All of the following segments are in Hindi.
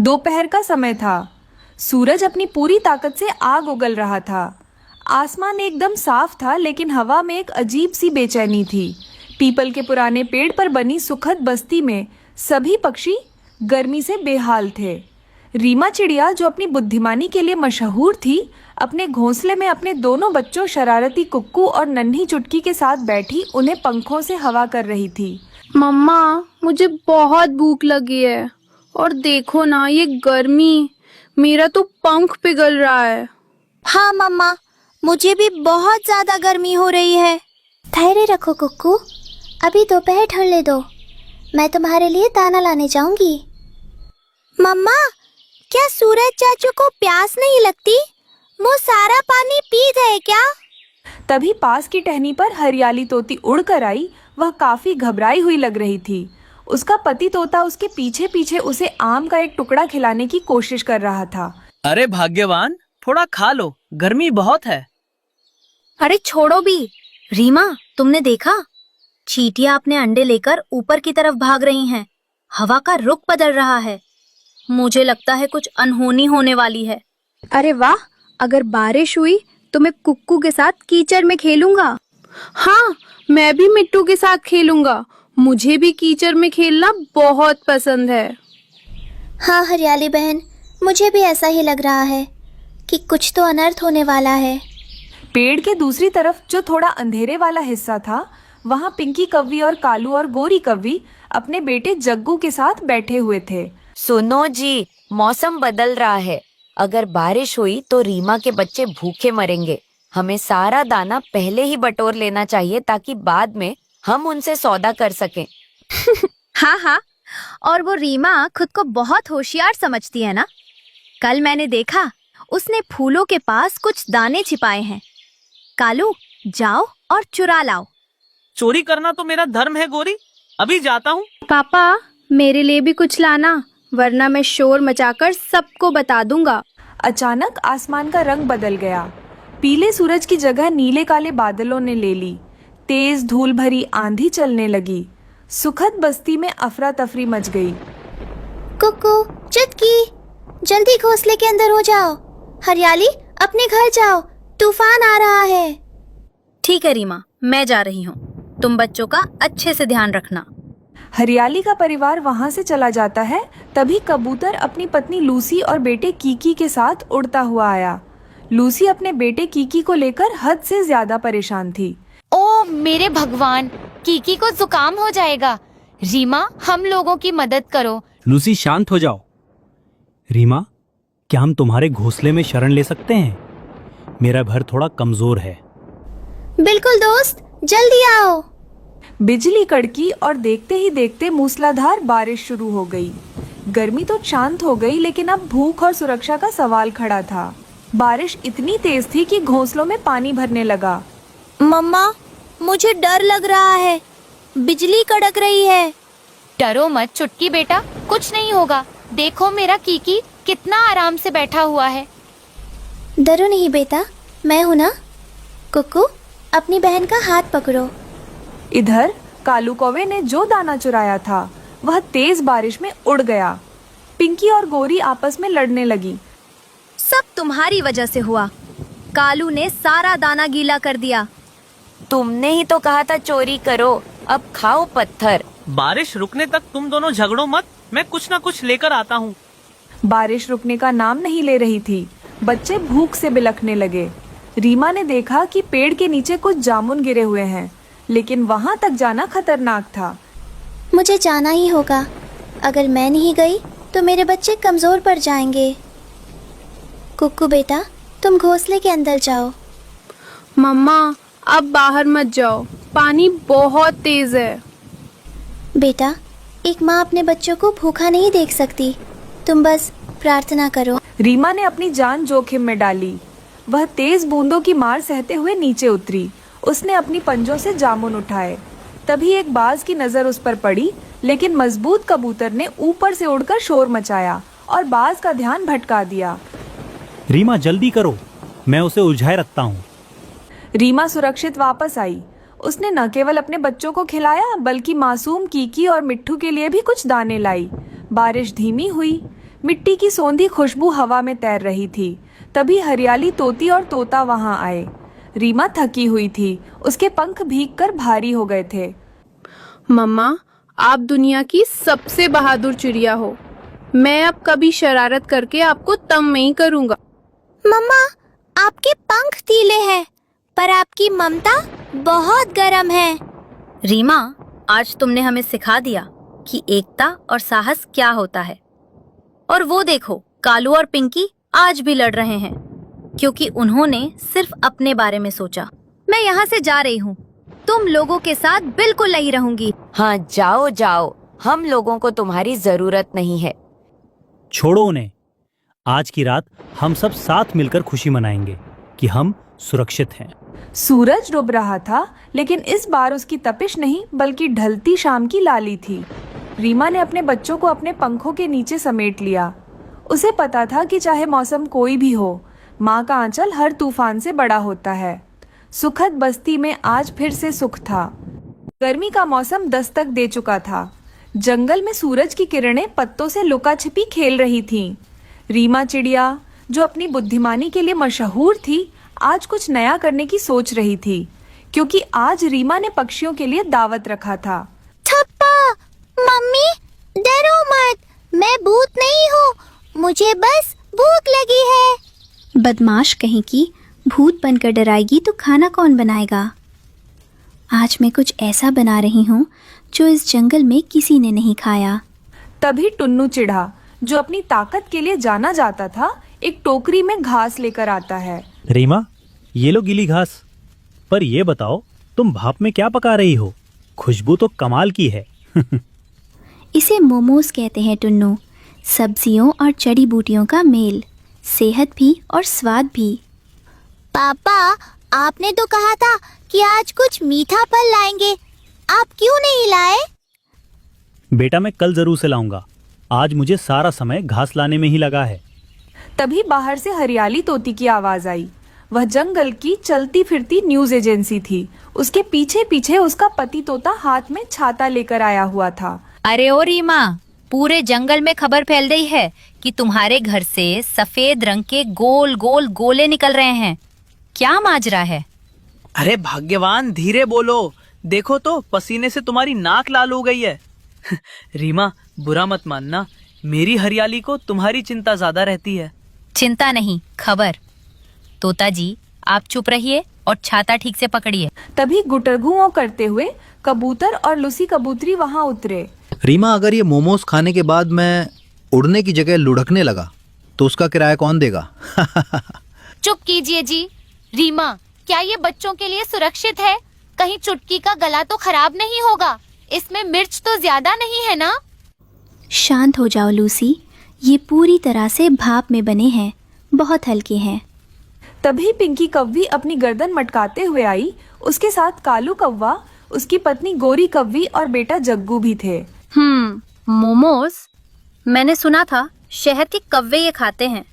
दोपहर का समय था। सूरज अपनी पूरी ताकत से आग उगल रहा था। आसमान एकदम साफ था, लेकिन हवा में एक अजीब सी बेचैनी थी। पीपल के पुराने पेड़ पर बनी सुखद बस्ती में सभी पक्षी गर्मी से बेहाल थे। रीमा चिड़िया, जो अपनी बुद्धिमानी के लिए मशहूर थी, अपने घोंसले में अपने दोनों बच्चों शरारती कुक्कू और नन्ही चुटकी के साथ बैठी उन्हें पंखों से हवा कर रही थी। मम्मा, मुझे बहुत भूख लगी है और देखो ना ये गर्मी, मेरा तो पंख पिघल रहा है। हाँ मम्मा, मुझे भी बहुत ज्यादा गर्मी हो रही है। धैर्य रखो कुक्कू, अभी दोपहर ढलने दो, मैं तुम्हारे लिए दाना लाने जाऊंगी। मम्मा, क्या सूरज चाचू को प्यास नहीं लगती? वो सारा पानी पी गए क्या? तभी पास की टहनी पर हरियाली तोती उड़कर आई। वह काफी घबराई हुई लग रही थी। उसका पति तोता उसके पीछे पीछे उसे आम का एक टुकड़ा खिलाने की कोशिश कर रहा था। अरे भाग्यवान, थोड़ा खा लो, गर्मी बहुत है। अरे छोड़ो भी। रीमा, तुमने देखा? चींटियां अपने अंडे लेकर ऊपर की तरफ भाग रही हैं। हवा का रुख बदल रहा है। मुझे लगता है कुछ अनहोनी होने वाली है। अरे वाह, अगर बारिश हुई तो मैं कुक्कू के साथ कीचड़ में खेलूंगा। हाँ, मैं भी मिट्टू के साथ खेलूंगा। मुझे भी कीचड़ में खेलना बहुत पसंद है। हाँ हरियाली बहन, मुझे भी ऐसा ही लग रहा है कि कुछ तो अनर्थ होने वाला है। पेड़ के दूसरी तरफ जो थोड़ा अंधेरे वाला हिस्सा था, वहाँ पिंकी कव्वी और कालू और गोरी कव्वी अपने बेटे जग्गू के साथ बैठे हुए थे। सुनो जी, मौसम बदल रहा है। अगर बारिश हुई तो रीमा के बच्चे भूखे मरेंगे। हमें सारा दाना पहले ही बटोर लेना चाहिए ताकि बाद में हम उनसे सौदा कर सकें। हाँ हाँ, और वो रीमा खुद को बहुत होशियार समझती है ना। कल मैंने देखा, उसने फूलों के पास कुछ दाने छिपाए हैं। कालू, जाओ और चुरा लाओ। चोरी करना तो मेरा धर्म है गोरी, अभी जाता हूँ। पापा, मेरे लिए भी कुछ लाना, वरना मैं शोर मचाकर सबको बता दूंगा। अचानक आसमान का रंग बदल गया। पीले सूरज की जगह नीले काले बादलों ने ले ली। तेज धूल भरी आंधी चलने लगी। सुखद बस्ती में अफरा तफरी मच गई। कुक्कू, चुटकी, जल्दी घोंसले के अंदर हो जाओ। हरियाली, अपने घर जाओ, तूफान आ रहा है। ठीक है रीमा, मैं जा रही हूँ। तुम बच्चों का अच्छे से ध्यान रखना। हरियाली का परिवार वहां से चला जाता है। तभी कबूतर अपनी पत्नी लूसी और बेटे कीकी के साथ उड़ता हुआ आया। लूसी अपने बेटे कीकी को लेकर हद से ज्यादा परेशान थी। ओ मेरे भगवान, कीकी को जुकाम हो जाएगा। रीमा, हम लोगों की मदद करो। लूसी, शांत हो जाओ। रीमा, क्या हम तुम्हारे घोंसले में शरण ले सकते हैं? मेरा घर थोड़ा कमजोर है। बिल्कुल दोस्त, जल्दी आओ। बिजली कड़की और देखते ही देखते मूसलाधार बारिश शुरू हो गई। गर्मी तो शांत हो गई, लेकिन अब भूख और सुरक्षा का सवाल खड़ा था। बारिश इतनी तेज थी कि घोंसलों में पानी भरने लगा। मम्मा, मुझे डर लग रहा है। बिजली कड़क रही है। डरो मत चुटकी बेटा, कुछ नहीं होगा। देखो मेरा कीकी कितना आराम से बैठा हुआ है। डरो नहीं बेटा, मैं हूं ना। कुक्कू, अपनी बहन का हाथ पकड़ो। इधर कालू कौवे ने जो दाना चुराया था वह तेज बारिश में उड़ गया। पिंकी और गोरी आपस में लड़ने लगी। सब तुम्हारी वजह से हुआ। कालू ने सारा दाना गीला कर दिया। तुमने ही तो कहा था चोरी करो, अब खाओ पत्थर। बारिश रुकने तक तुम दोनों झगड़ो मत, मैं कुछ ना कुछ लेकर आता हूँ। बारिश रुकने का नाम नहीं ले रही थी। बच्चे भूख से बिलखने लगे। रीमा ने देखा कि पेड़ के नीचे कुछ जामुन गिरे हुए हैं, लेकिन वहां तक जाना खतरनाक था। मुझे जाना ही होगा। अगर मैं नहीं गई तो मेरे बच्चे कमजोर पड़ जाएंगे। कुक्कू बेटा, तुम घोंसले के अंदर जाओ। मम्मा, अब बाहर मत जाओ, पानी बहुत तेज है। बेटा, एक माँ अपने बच्चों को भूखा नहीं देख सकती। तुम बस प्रार्थना करो। रीमा ने अपनी जान जोखिम में डाली। वह तेज बूंदों की मार सहते हुए नीचे उतरी। उसने अपनी पंजों से जामुन उठाए। तभी एक बाज की नजर उस पर पड़ी, लेकिन मजबूत कबूतर ने ऊपर से उड़कर शोर मचाया और बाज का ध्यान भटका दिया। रीमा, जल्दी करो, मैं उसे उलझाए रखता हूँ। रीमा सुरक्षित वापस आई। उसने न केवल अपने बच्चों को खिलाया, बल्कि मासूम कीकी और मिट्ठू के लिए भी कुछ दाने लाई। बारिश धीमी हुई। मिट्टी की सौंधी खुशबू हवा में तैर रही थी। तभी हरियाली तोती और तोता वहां आए। रीमा थकी हुई थी, उसके पंख भीगकर भारी हो गए थे। मम्मा, आप दुनिया की सबसे बहादुर चिड़िया हो। मैं अब कभी शरारत करके आपको तंग नहीं करूंगा। मम्मा, आपके पंख तीले हैं, पर आपकी ममता बहुत गर्म है। रीमा, आज तुमने हमें सिखा दिया कि एकता और साहस क्या होता है। और वो देखो, कालू और पिंकी आज भी लड़ रहे हैं क्योंकि उन्होंने सिर्फ अपने बारे में सोचा। मैं यहाँ से जा रही हूँ, तुम लोगों के साथ बिल्कुल नहीं रहूंगी। हाँ, जाओ जाओ, हम लोगों को तुम्हारी जरूरत नहीं है। छोड़ो उन्हें। आज की रात हम सब साथ मिलकर खुशी मनाएंगे कि हम सुरक्षित हैं। सूरज डूब रहा था, लेकिन इस बार उसकी तपिश नहीं बल्कि ढलती शाम की लाली थी। रीमा ने अपने बच्चों को अपने पंखों के नीचे समेट लिया। उसे पता था कि चाहे मौसम कोई भी हो, माँ का आंचल हर तूफान से बड़ा होता है। सुखद बस्ती में आज फिर से सुख था। गर्मी का मौसम दस्तक दे चुका था। जंगल में सूरज की किरणें पत्तों से लुका छिपी खेल रही थीं। रीमा चिड़िया, जो अपनी बुद्धिमानी के लिए मशहूर थी, आज कुछ नया करने की सोच रही थी, क्योंकि आज रीमा ने पक्षियों के लिए दावत रखा था। ठप्पा, मम्मी, डरो मत, मैं भूत नहीं हूँ, मुझे बस भूख लगी है। बदमाश कहीं की, भूत बनकर डराएगी तो खाना कौन बनाएगा? आज मैं कुछ ऐसा बना रही हूँ जो इस जंगल में किसी ने नहीं खाया। तभी टुन्नू चिढ़ा, जो अपनी ताकत के लिए जाना जाता था, एक टोकरी में घास लेकर आता है। रीमा, ये लो गीली घास। पर ये बताओ, तुम भाप में क्या पका रही हो? खुशबू तो कमाल की है। इसे मोमोज कहते हैं टुन्नू। सब्जियों और जड़ी बूटियों का मेल, सेहत भी और स्वाद भी। पापा, आपने तो कहा था कि आज कुछ मीठा फल लाएंगे, आप क्यों नहीं लाए? बेटा, मैं कल जरूर से लाऊंगा। आज मुझे सारा समय घास लाने में ही लगा है। तभी बाहर से हरियाली तोती की आवाज आई। वह जंगल की चलती फिरती न्यूज एजेंसी थी। उसके पीछे पीछे उसका पति तोता हाथ में छाता लेकर आया हुआ था। अरे ओ रीमा, पूरे जंगल में खबर फैल गई है कि तुम्हारे घर से सफेद रंग के गोल गोल गोले निकल रहे हैं। क्या माजरा है? अरे भाग्यवान, धीरे बोलो, देखो तो पसीने से तुम्हारी नाक लाल हो गई है। रीमा, बुरा मत मानना, मेरी हरियाली को तुम्हारी चिंता ज्यादा रहती है। चिंता नहीं, खबर। तोता जी, आप चुप रहिए और छाता ठीक से पकड़िए। तभी गुटरगुओं करते हुए कबूतर और लूसी कबूतरी वहां उतरे। रीमा, अगर ये मोमोज खाने के बाद मैं उड़ने की जगह लुढ़कने लगा तो उसका किराया कौन देगा? चुप कीजिए जी। रीमा, क्या ये बच्चों के लिए सुरक्षित है? कहीं चुटकी का गला तो खराब नहीं होगा? इसमें मिर्च तो ज्यादा नहीं है ना? शांत हो जाओ लूसी, ये पूरी तरह से भाप में बने हैं, बहुत हल्के हैं। तभी पिंकी कव्वी अपनी गर्दन मटकाते हुए आई। उसके साथ कालू कौवा, उसकी पत्नी गोरी कव्वी और बेटा जग्गू भी थे। मोमोज? मैंने सुना था शहर के कव्वे ये खाते हैं।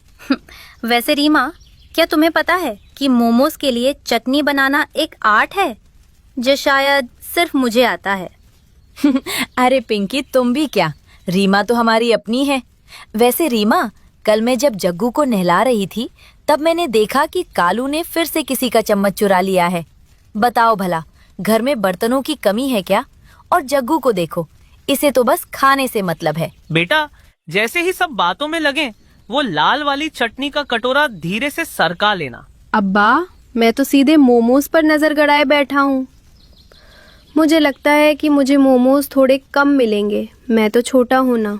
वैसे रीमा, क्या तुम्हें पता है कि मोमोज के लिए चटनी बनाना एक आर्ट है जो शायद सिर्फ मुझे आता है। अरे पिंकी, तुम भी क्या? रीमा तो हमारी अपनी है। वैसे रीमा, कल मैं जब जग्गू को नहला रही थी तब मैंने देखा कि कालू ने फिर से किसी का चम्मच चुरा लिया है। बताओ भला, घर में बर्तनों की कमी है क्या? और जग्गू को देखो, इसे तो बस खाने से मतलब है। बेटा, जैसे ही सब बातों में लगे, वो लाल वाली चटनी का कटोरा धीरे से सरका लेना। अब्बा, मैं तो सीधे मोमोज पर नजर गड़ाए बैठा हूँ। मुझे लगता है कि मुझे मोमोज थोड़े कम मिलेंगे, मैं तो छोटा हूँ ना।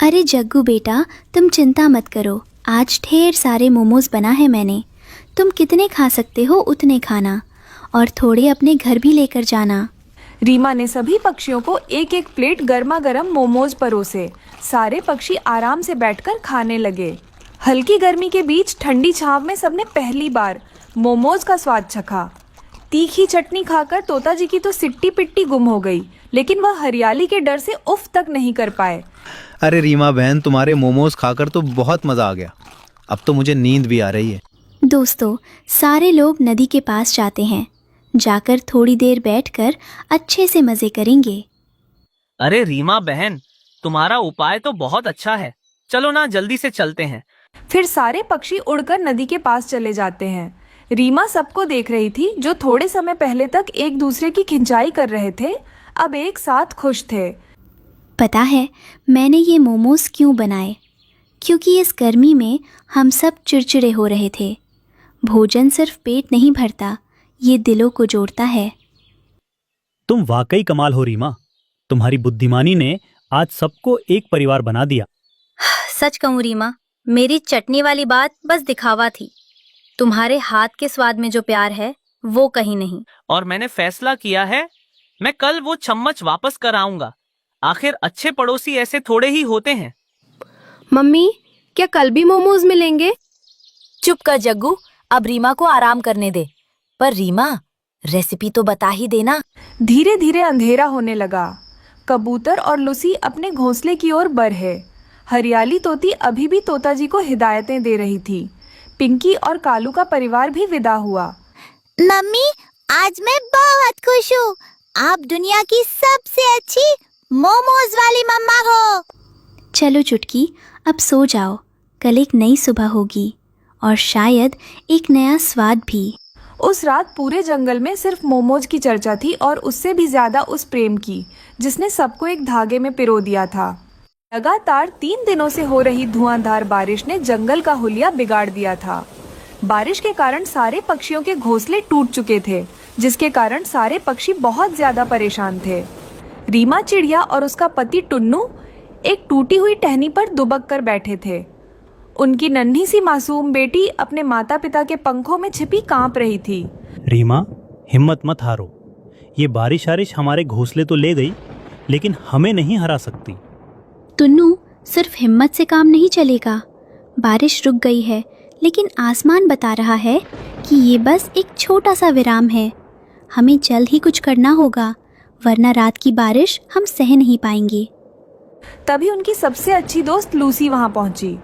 अरे जग्गू बेटा, तुम चिंता मत करो, आज ढेर सारे मोमोज बना है मैंने। तुम कितने खा सकते हो उतने खाना, और थोड़े अपने घर भी लेकर जाना। रीमा ने सभी पक्षियों को एक एक प्लेट गर्मा गर्म मोमोज परोसे। सारे पक्षी आराम से बैठकर खाने लगे। हल्की गर्मी के बीच ठंडी छांव में सबने पहली बार मोमोज का स्वाद चखा। तीखी चटनी खाकर तोता जी की तो सिट्टी पिट्टी गुम हो गई, लेकिन वह हरियाली के डर से उफ तक नहीं कर पाए। अरे रीमा बहन, तुम्हारे मोमोज खाकर तो बहुत मजा आ गया। अब तो मुझे नींद भी आ रही है। दोस्तों, सारे लोग नदी के पास जाते हैं। जाकर थोड़ी देर बैठकर अच्छे से मजे करेंगे। अरे रीमा बहन, तुम्हारा उपाय तो बहुत अच्छा है। चलो ना जल्दी से चलते हैं। फिर सारे पक्षी उड़कर नदी के पास चले जाते हैं। रीमा सबको देख रही थी, जो थोड़े समय पहले तक एक दूसरे की खिंचाई कर रहे थे, अब एक साथ खुश थे। पता है मैंने ये मोमोज क्यों बनाए? क्योंकि इस गर्मी में हम सब चिड़चिड़े हो रहे थे। भोजन सिर्फ पेट नहीं भरता, ये दिलों को जोड़ता है। तुम वाकई कमाल हो रीमा, तुम्हारी बुद्धिमानी ने आज सबको एक परिवार बना दिया। सच कहूँ रीमा, मेरी चटनी वाली बात बस दिखावा थी। तुम्हारे हाथ के स्वाद में जो प्यार है वो कहीं नहीं। और मैंने फैसला किया है, मैं कल वो चम्मच वापस कर आऊंगा। आखिर अच्छे पड़ोसी ऐसे थोड़े ही होते हैं। मम्मी, क्या कल भी मोमोज मिलेंगे? चुप कर जग्गू, अब रीमा को आराम करने दे। पर रीमा, रेसिपी तो बता ही देना। धीरे धीरे अंधेरा होने लगा। कबूतर और लूसी अपने घोंसले की ओर बढ़े। हरियाली तोती अभी भी तोता जी को हिदायतें दे रही थी। पिंकी और कालू का परिवार भी विदा हुआ। मम्मी, आज मैं बहुत खुश हूँ। आप दुनिया की सबसे अच्छी मोमोज वाली मम्मा हो। चलो चुटकी, अब सो जाओ। कल एक नई सुबह होगी और शायद एक नया स्वाद भी। उस रात पूरे जंगल में सिर्फ मोमोज की चर्चा थी, और उससे भी ज्यादा उस प्रेम की जिसने सबको एक धागे में पिरो दिया था। लगातार 3 दिनों से हो रही धुआंधार बारिश ने जंगल का हुलिया बिगाड़ दिया था। बारिश के कारण सारे पक्षियों के घोंसले टूट चुके थे, जिसके कारण सारे पक्षी बहुत ज्यादा परेशान थे। रीमा चिड़िया और उसका पति टुन्नू एक टूटी हुई टहनी पर दुबक कर बैठे थे। उनकी नन्ही सी मासूम बेटी अपने माता पिता के पंखों में छिपी कांप रही थी। रीमा, हिम्मत मत हारो। ये बारिश हमारे घोंसले तो ले गई, लेकिन हमें नहीं हरा सकती। टुन्नू, सिर्फ हिम्मत से काम नहीं चलेगा। बारिश रुक गई है, लेकिन आसमान बता रहा है कि ये बस एक छोटा सा विराम है। हमें जल्द ही कुछ करना होगा, वरना रात की बारिश हम सह नहीं पाएंगे। तभी उनकी सबसे अच्छी दोस्त लूसी वहां पहुंची।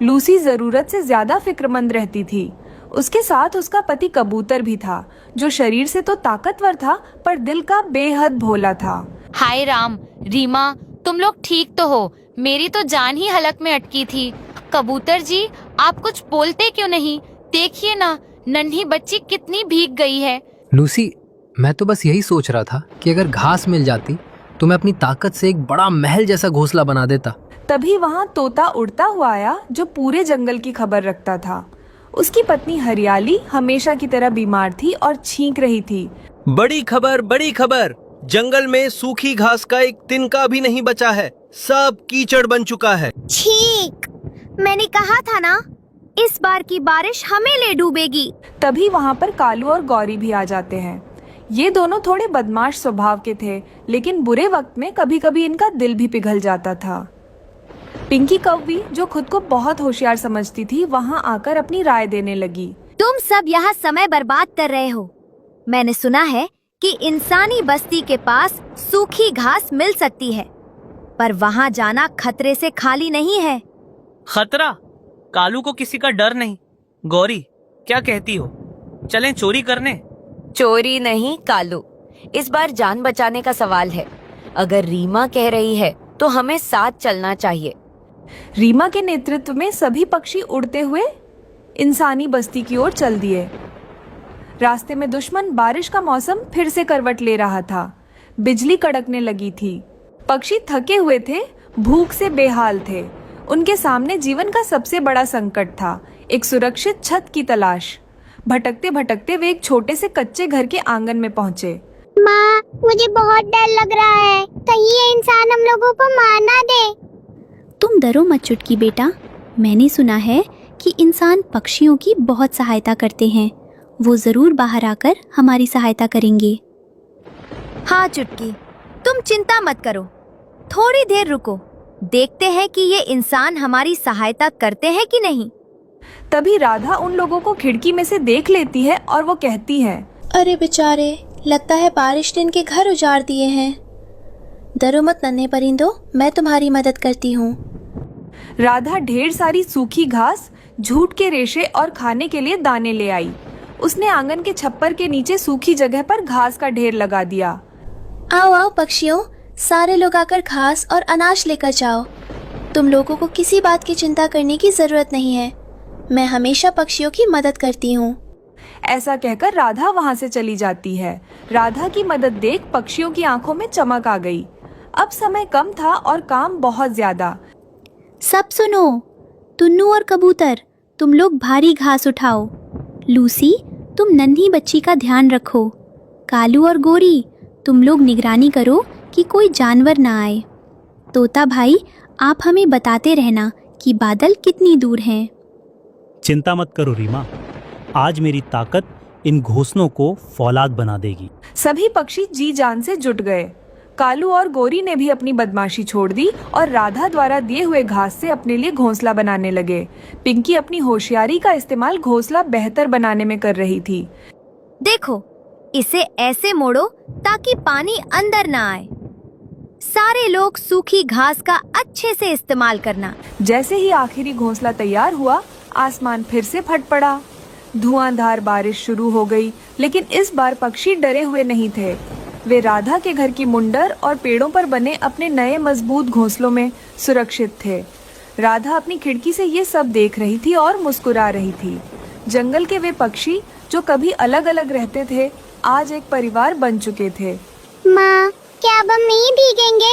लूसी जरूरत से ज्यादा फिक्रमंद रहती थी। उसके साथ उसका पति कबूतर भी था, जो शरीर से तो ताकतवर था पर दिल का बेहद भोला था। हाय राम, रीमा, तुम लोग ठीक तो हो? मेरी तो जान ही हलक में अटकी थी। कबूतर जी, आप कुछ बोलते क्यों नहीं? देखिए ना, नन्ही बच्ची कितनी भीग गई है। लूसी, मैं तो बस यही सोच रहा था कि अगर घास मिल जाती तो मैं अपनी ताकत से एक बड़ा महल जैसा घोंसला बना देता। तभी वहां तोता उड़ता हुआ आया, जो पूरे जंगल की खबर रखता था। उसकी पत्नी हरियाली हमेशा की तरह बीमार थी और छींक रही थी। बड़ी खबर, बड़ी खबर! जंगल में सूखी घास का एक तिनका भी नहीं बचा है। सब कीचड़ बन चुका है। ठीक, मैंने कहा था ना, इस बार की बारिश हमें ले डूबेगी। तभी वहां पर कालू और गौरी भी आ जाते हैं। ये दोनों थोड़े बदमाश स्वभाव के थे, लेकिन बुरे वक्त में कभी कभी इनका दिल भी पिघल जाता था। पिंकी कौवी, जो खुद को बहुत होशियार समझती थी, वहां आकर अपनी राय देने लगी। तुम सब यहाँ समय बर्बाद कर रहे हो। मैंने सुना है कि इंसानी बस्ती के पास सूखी घास मिल सकती है, पर वहाँ जाना खतरे से खाली नहीं है। खतरा? कालू को किसी का डर नहीं। गौरी, क्या कहती हो? चलें चोरी करने? चोरी नहीं कालू, इस बार जान बचाने का सवाल है। अगर रीमा कह रही है तो हमें साथ चलना चाहिए। रीमा के नेतृत्व में सभी पक्षी उड़ते हुए इंसानी बस्ती की ओर चल दिए। रास्ते में दुश्मन बारिश का मौसम फिर से करवट ले रहा था। बिजली कड़कने लगी थी। पक्षी थके हुए थे, भूख से बेहाल थे। उनके सामने जीवन का सबसे बड़ा संकट था, एक सुरक्षित छत की तलाश। भटकते भटकते वे एक छोटे से कच्चे घर के आंगन में पहुंचे। माँ, मुझे बहुत डर लग रहा है, कहीं ये इंसान हम लोगों को मार ना दे। तुम डरो मत चुटकी बेटा, मैंने सुना है कि इंसान पक्षियों की बहुत सहायता करते हैं। वो जरूर बाहर आकर हमारी सहायता करेंगे। हाँ चुटकी, तुम चिंता मत करो, थोड़ी देर रुको, देखते हैं कि ये इंसान हमारी सहायता करते हैं कि नहीं। तभी राधा उन लोगों को खिड़की में से देख लेती है और वो कहती है, अरे बेचारे, लगता है बारिश ने इनके घर उजाड़ दिए हैं। डरो मत नन्हे परिंदों, मैं तुम्हारी मदद करती हूँ। राधा ढेर सारी सूखी घास, जूट के रेशे और खाने के लिए दाने ले आई। उसने आंगन के छप्पर के नीचे सूखी जगह पर घास का ढेर लगा दिया। आओ आओ पक्षियों, सारे लोग आकर घास और अनाज लेकर जाओ। तुम लोगों को किसी बात की चिंता करने की जरूरत नहीं है। मैं हमेशा पक्षियों की मदद करती हूँ। ऐसा कहकर राधा वहां से चली जाती है। राधा की मदद देख पक्षियों की आंखों में चमक आ गई। अब समय कम था और काम बहुत ज्यादा। सब सुनो, टुन्नू और कबूतर, तुम लोग भारी घास उठाओ। लूसी, तुम नन्ही बच्ची का ध्यान रखो। कालू और गोरी, तुम लोग निगरानी करो कि कोई जानवर ना आए। तोता भाई, आप हमें बताते रहना कि बादल कितनी दूर हैं। चिंता मत करो रीमा, आज मेरी ताकत इन घोंसलों को फौलाद बना देगी। सभी पक्षी जी जान से जुट गए। कालू और गोरी ने भी अपनी बदमाशी छोड़ दी और राधा द्वारा दिए हुए घास से अपने लिए घोंसला बनाने लगे। पिंकी अपनी होशियारी का इस्तेमाल घोंसला बेहतर बनाने में कर रही थी। देखो, इसे ऐसे मोड़ो ताकि पानी अंदर ना आए। सारे लोग सूखी घास का अच्छे से इस्तेमाल करना। जैसे ही आखिरी घोंसला तैयार हुआ, आसमान फिर से फट पड़ा। धुआंधार बारिश शुरू हो गई, लेकिन इस बार पक्षी डरे हुए नहीं थे। वे राधा के घर की मुंडर और पेड़ों पर बने अपने नए मजबूत घोंसलों में सुरक्षित थे। राधा अपनी खिड़की से ये सब देख रही थी और मुस्कुरा रही थी। जंगल के वे पक्षी जो कभी अलग अलग रहते थे, आज एक परिवार बन चुके थे। माँ, क्या अब हम नहीं भीगेंगे?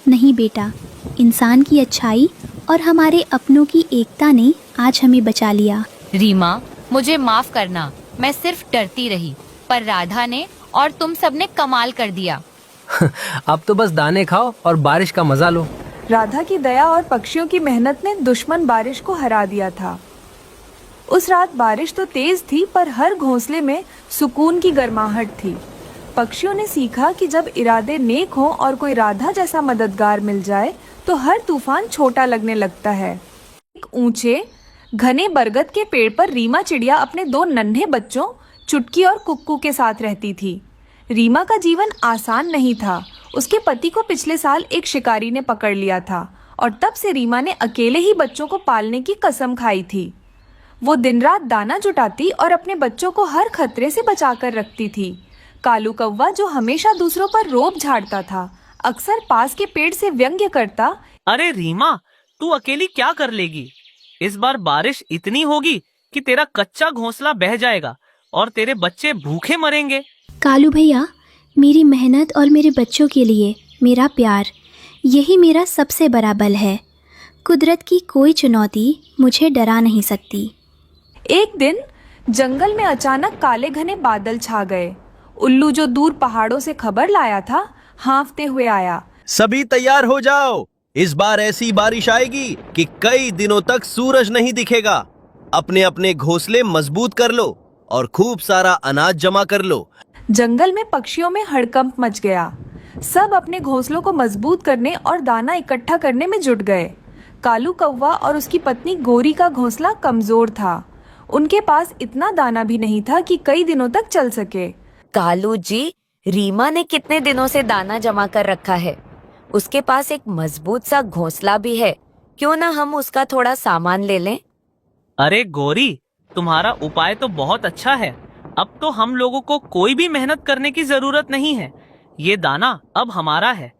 नहीं बेटा, इंसान की अच्छाई और हमारे अपनों की एकता ने आज हमें बचा लिया। रीमा, मुझे माफ करना, मैं सिर्फ डरती रही, पर राधा ने और तुम सब ने कमाल कर दिया। अब तो बस दाने खाओ और बारिश का मजा लो। राधा की दया और पक्षियों की मेहनत ने दुश्मन बारिश को हरा दिया था। उस रात बारिश तो तेज थी, पर हर घोंसले में सुकून की गर्माहट थी। पक्षियों ने सीखा कि जब इरादे नेक हों और कोई राधा जैसा मददगार मिल जाए तो हर तूफान छोटा लगने लगता है। एक ऊंचे घने बरगद के पेड़ पर रीमा चिड़िया अपने 2 नन्हे बच्चों चुटकी और कुक्कू के साथ रहती थी। रीमा का जीवन आसान नहीं था। उसके पति को पिछले साल एक शिकारी ने पकड़ लिया था और तब से रीमा ने अकेले ही बच्चों को पालने की कसम खाई थी। वो दिन रात दाना जुटाती और अपने बच्चों को हर खतरे से बचाकर रखती थी। कालू कौवा, जो हमेशा दूसरों पर रोब झाड़ता था, अक्सर पास के पेड़ से व्यंग्य करता। अरे रीमा, तू अकेली क्या कर लेगी? इस बार बारिश इतनी होगी कि तेरा कच्चा घोंसला बह जाएगा और तेरे बच्चे भूखे मरेंगे। कालू भैया, मेरी मेहनत और मेरे बच्चों के लिए मेरा प्यार, यही मेरा सबसे बड़ा बल है। कुदरत की कोई चुनौती मुझे डरा नहीं सकती। एक दिन जंगल में अचानक काले घने बादल छा गए। उल्लू, जो दूर पहाड़ों से खबर लाया था, हाँफते हुए आया। सभी तैयार हो जाओ, इस बार ऐसी बारिश आएगी कि कई दिनों तक सूरज नहीं दिखेगा। अपने अपने घोंसले मजबूत कर लो और खूब सारा अनाज जमा कर लो। जंगल में पक्षियों में हड़कंप मच गया। सब अपने घोंसलों को मजबूत करने और दाना इकट्ठा करने में जुट गए। कालू कौवा और उसकी पत्नी गोरी का घोंसला कमजोर था। उनके पास इतना दाना भी नहीं था कि कई दिनों तक चल सके। कालू जी, रीमा ने कितने दिनों से दाना जमा कर रखा है। उसके पास एक मजबूत सा घोंसला भी है, क्यों ना हम उसका थोड़ा सामान ले लें? अरे गोरी, तुम्हारा उपाय तो बहुत अच्छा है। अब तो हम लोगों को कोई भी मेहनत करने की जरूरत नहीं है। ये दाना अब हमारा है।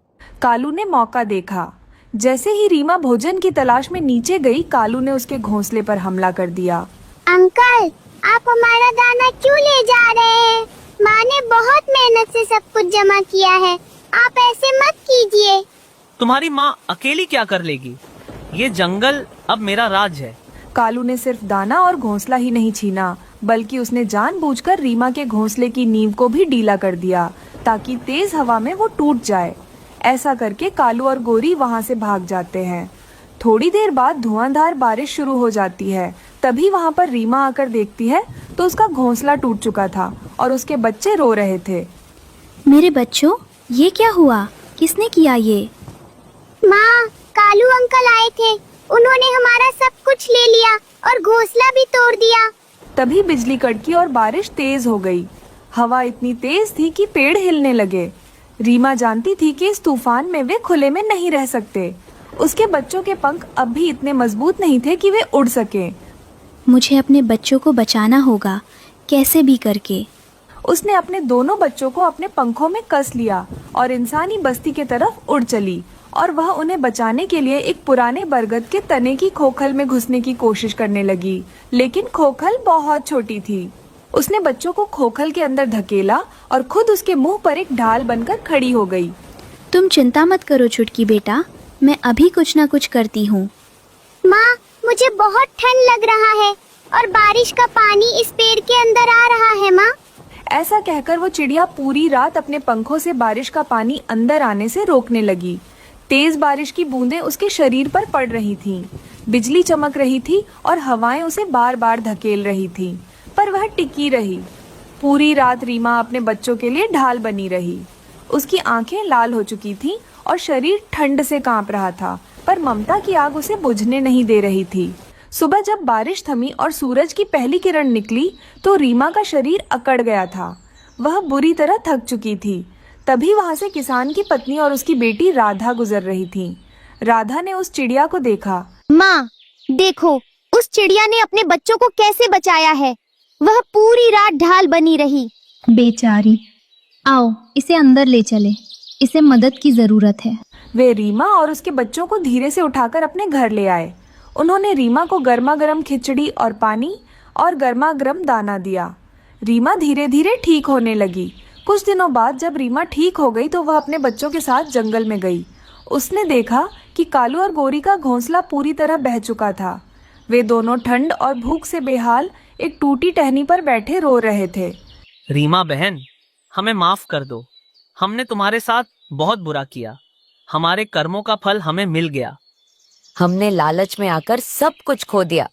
कालू ने मौका देखा। जैसे ही रीमा भोजन की तलाश में नीचे गई, कालू ने उसके घोंसले पर हमला कर दिया। अंकल, आप हमारा दाना क्यों ले जा रहे हैं? माँ ने बहुत मेहनत से सब कुछ जमा किया है, आप ऐसे मत कीजिए। तुम्हारी माँ अकेली क्या कर लेगी? ये जंगल अब मेरा राज है। कालू ने सिर्फ दाना और घोंसला ही नहीं छीना, बल्कि उसने जानबूझकर रीमा के घोंसले की नींव को भी ढीला कर दिया ताकि तेज हवा में वो टूट जाए। ऐसा करके कालू और गोरी वहाँ से भाग जाते हैं। थोड़ी देर बाद धुआंधार बारिश शुरू हो जाती है। तभी वहाँ पर रीमा आकर देखती है तो उसका घोंसला टूट चुका था और उसके बच्चे रो रहे थे। मेरे बच्चों, ये क्या हुआ? किसने किया ये? माँ, कालू अंकल आए थे, उन्होंने हमारा सब कुछ ले लिया और घोंसला भी तोड़ दिया। तभी बिजली कड़की और बारिश तेज हो गई। हवा इतनी तेज थी कि पेड़ हिलने लगे। रीमा जानती थी कि इस तूफान में वे खुले में नहीं रह सकते। उसके बच्चों के पंख अब भी इतने मजबूत नहीं थे कि वे उड़ सके। मुझे अपने बच्चों को बचाना होगा, कैसे भी करके। उसने अपने दोनों बच्चों को अपने पंखों में कस लिया और इंसानी बस्ती के तरफ उड़ चली और वह उन्हें बचाने के लिए एक पुराने बरगद के तने की खोखल में घुसने की कोशिश करने लगी, लेकिन खोखल बहुत छोटी थी। उसने बच्चों को खोखल के अंदर धकेला और खुद उसके मुंह पर एक ढाल बनकर खड़ी हो गई। तुम चिंता मत करो छुटकी बेटा, मैं अभी कुछ ना कुछ करती हूँ। माँ, मुझे बहुत ठंड लग रहा है और बारिश का पानी इस पेड़ के अंदर आ रहा है माँ। ऐसा कहकर वो चिड़िया पूरी रात अपने पंखों से बारिश का पानी अंदर आने से रोकने लगी। तेज बारिश की बूंदें उसके शरीर पर पड़ रही थीं, बिजली चमक रही थी और हवाएं उसे बार बार धकेल रही थीं, पर वह टिकी रही। पूरी रात रीमा अपने बच्चों के लिए ढाल बनी रही। उसकी आंखें लाल हो चुकी थीं और शरीर ठंड से कांप रहा था, पर ममता की आग उसे बुझने नहीं दे रही थी। सुबह जब बारिश थमी और सूरज की पहली किरण निकली तो रीमा का शरीर अकड़ गया था। वह बुरी तरह थक चुकी थी। तभी वहां से किसान की पत्नी और उसकी बेटी राधा गुजर रही थी। राधा ने उस चिड़िया को देखा। माँ, देखो, उस चिड़िया ने अपने बच्चों को कैसे बचाया है। वह पूरी रात ढाल बनी रही। बेचारी, आओ इसे अंदर ले चले, इसे मदद की जरूरत है। वे रीमा और उसके बच्चों को धीरे से उठाकर अपने घर ले आए। उन्होंने रीमा को गर्मा गर्म खिचड़ी और पानी और गर्मा गर्म दाना दिया। रीमा धीरे धीरे ठीक होने लगी। कुछ दिनों बाद जब रीमा ठीक हो गई तो वह अपने बच्चों के साथ जंगल में गई। उसने देखा कि कालू और गोरी का घोंसला पूरी तरह बह चुका था। वे दोनों ठंड और भूख से बेहाल एक टूटी टहनी पर बैठे रो रहे थे। रीमा बहन, हमें माफ कर दो। हमने तुम्हारे साथ बहुत बुरा किया। हमारे कर्मों का फल हमें मिल गया। हमने लालच में आकर सब कुछ खो दिया।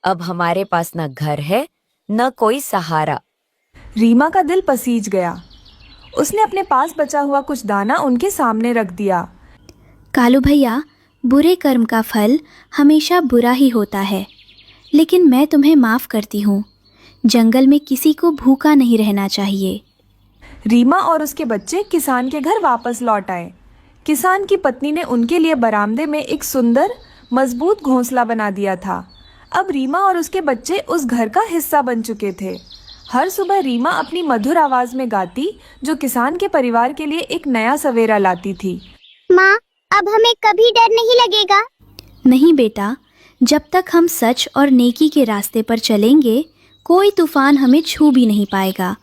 अब हमारे पास न घर है न कोई सहारा। रीमा का दिल पसीज गया। उसने अपने पास बचा हुआ कुछ दाना उनके सामने रख दिया। कालू भैया, बुरे कर्म का फल हमेशा बुरा ही होता है, लेकिन मैं तुम्हें माफ करती हूँ। जंगल में किसी को भूखा नहीं रहना चाहिए। रीमा और उसके बच्चे किसान के घर वापस लौट आए। किसान की पत्नी ने उनके लिए बरामदे में एक सुंदर मजबूत घोंसला बना दिया था। अब रीमा और उसके बच्चे उस घर का हिस्सा बन चुके थे। हर सुबह रीमा अपनी मधुर आवाज में गाती, जो किसान के परिवार के लिए एक नया सवेरा लाती थी। माँ, अब हमें कभी डर नहीं लगेगा। नहीं बेटा, जब तक हम सच और नेकी के रास्ते पर चलेंगे, कोई तूफान हमें छू भी नहीं पाएगा।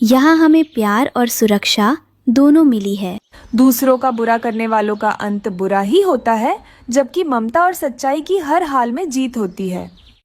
यहाँ हमें प्यार और सुरक्षा दोनों मिली है। दूसरों का बुरा करने वालों का अंत बुरा ही होता है, जबकि ममता और सच्चाई की हर हाल में जीत होती है।